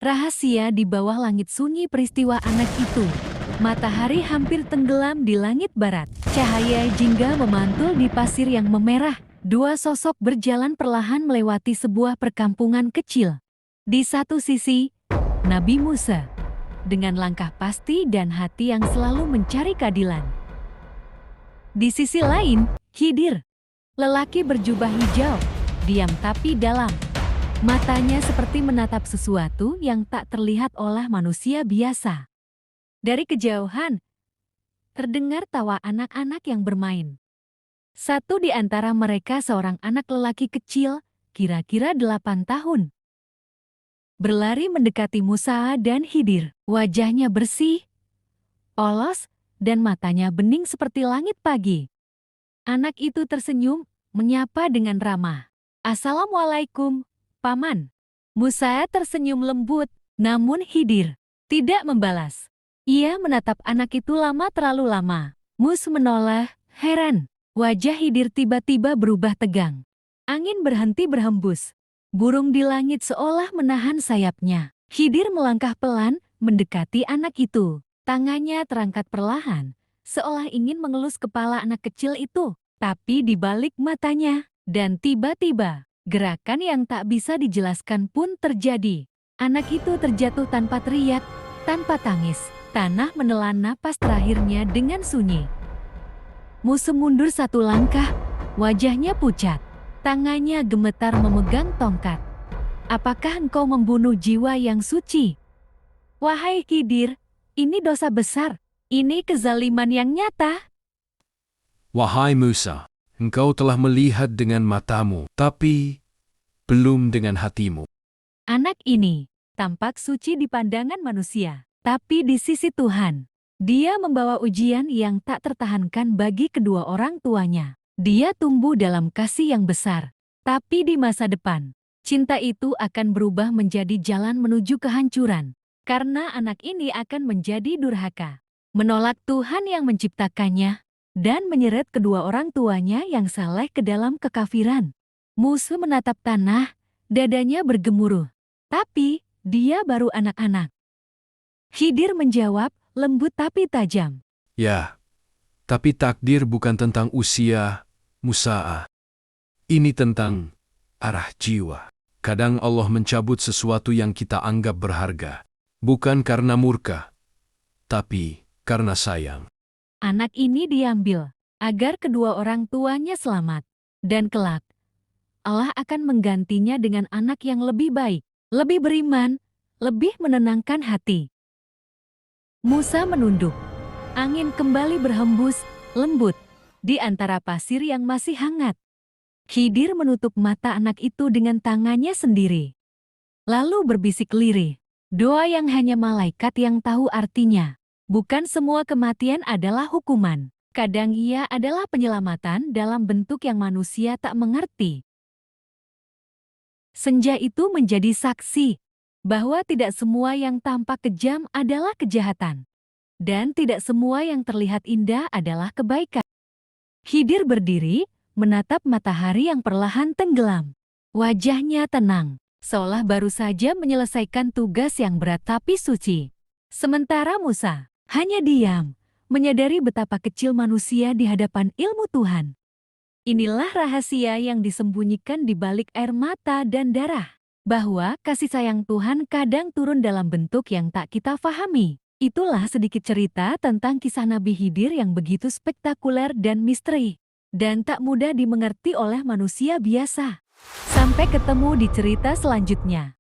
Rahasia di bawah langit sunyi peristiwa anak itu. Matahari hampir tenggelam di langit barat. Cahaya jingga memantul di pasir yang memerah. Dua sosok berjalan perlahan melewati sebuah perkampungan kecil. Di satu sisi, Nabi Musa, dengan langkah pasti dan hati yang selalu mencari keadilan. Di sisi lain, Khidir, lelaki berjubah hijau, diam tapi dalam. Matanya seperti menatap sesuatu yang tak terlihat oleh manusia biasa. Dari kejauhan, terdengar tawa anak-anak yang bermain. Satu di antara mereka seorang anak lelaki kecil, kira-kira 8 tahun. Berlari mendekati Musa dan Khidir. Wajahnya bersih, polos, dan matanya bening seperti langit pagi. Anak itu tersenyum, menyapa dengan ramah. "Assalamualaikum, Paman." Musa tersenyum lembut, namun Khidir tidak membalas. Ia menatap anak itu terlalu lama. Mus menoleh, heran. Wajah Khidir tiba-tiba berubah tegang. Angin berhenti berhembus. Burung di langit seolah menahan sayapnya. Khidir melangkah pelan, mendekati anak itu. Tangannya terangkat perlahan, seolah ingin mengelus kepala anak kecil itu. Tapi di balik matanya, dan tiba-tiba, gerakan yang tak bisa dijelaskan pun terjadi. Anak itu terjatuh tanpa teriak, tanpa tangis. Tanah menelan napas terakhirnya dengan sunyi. Musa mundur satu langkah, wajahnya pucat. Tangannya gemetar memegang tongkat. "Apakah engkau membunuh jiwa yang suci?" "Wahai Khidir, ini dosa besar. Ini kezaliman yang nyata." Wahai Musa, engkau telah melihat dengan matamu, tapi belum dengan hatimu. Anak ini tampak suci di pandangan manusia, tapi di sisi Tuhan, dia membawa ujian yang tak tertahankan bagi kedua orang tuanya. Dia tumbuh dalam kasih yang besar, tapi di masa depan, cinta itu akan berubah menjadi jalan menuju kehancuran, karena anak ini akan menjadi durhaka, menolak Tuhan yang menciptakannya, dan menyeret kedua orang tuanya yang saleh ke dalam kekafiran. Musa menatap tanah, dadanya bergemuruh, tapi dia baru anak-anak. Khidir menjawab, lembut tapi tajam. Ya, tapi takdir bukan tentang usia, Musa. Ini tentang arah jiwa. Kadang Allah mencabut sesuatu yang kita anggap berharga, bukan karena murka, tapi karena sayang. Anak ini diambil agar kedua orang tuanya selamat, dan kelak Allah akan menggantinya dengan anak yang lebih baik, lebih beriman, lebih menenangkan hati. Musa menunduk. Angin kembali berhembus, lembut, di antara pasir yang masih hangat. Khidir menutup mata anak itu dengan tangannya sendiri. Lalu berbisik lirih, doa yang hanya malaikat yang tahu artinya. Bukan semua kematian adalah hukuman. Kadang ia adalah penyelamatan dalam bentuk yang manusia tak mengerti. Senja itu menjadi saksi bahwa tidak semua yang tampak kejam adalah kejahatan. Dan tidak semua yang terlihat indah adalah kebaikan. Khidir berdiri, menatap matahari yang perlahan tenggelam. Wajahnya tenang, seolah baru saja menyelesaikan tugas yang berat tapi suci. Sementara Musa hanya diam, menyadari betapa kecil manusia di hadapan ilmu Tuhan. Inilah rahasia yang disembunyikan di balik air mata dan darah. Bahwa kasih sayang Tuhan kadang turun dalam bentuk yang tak kita fahami. Itulah sedikit cerita tentang kisah Nabi Khidir yang begitu spektakuler dan misteri. Dan tak mudah dimengerti oleh manusia biasa. Sampai ketemu di cerita selanjutnya.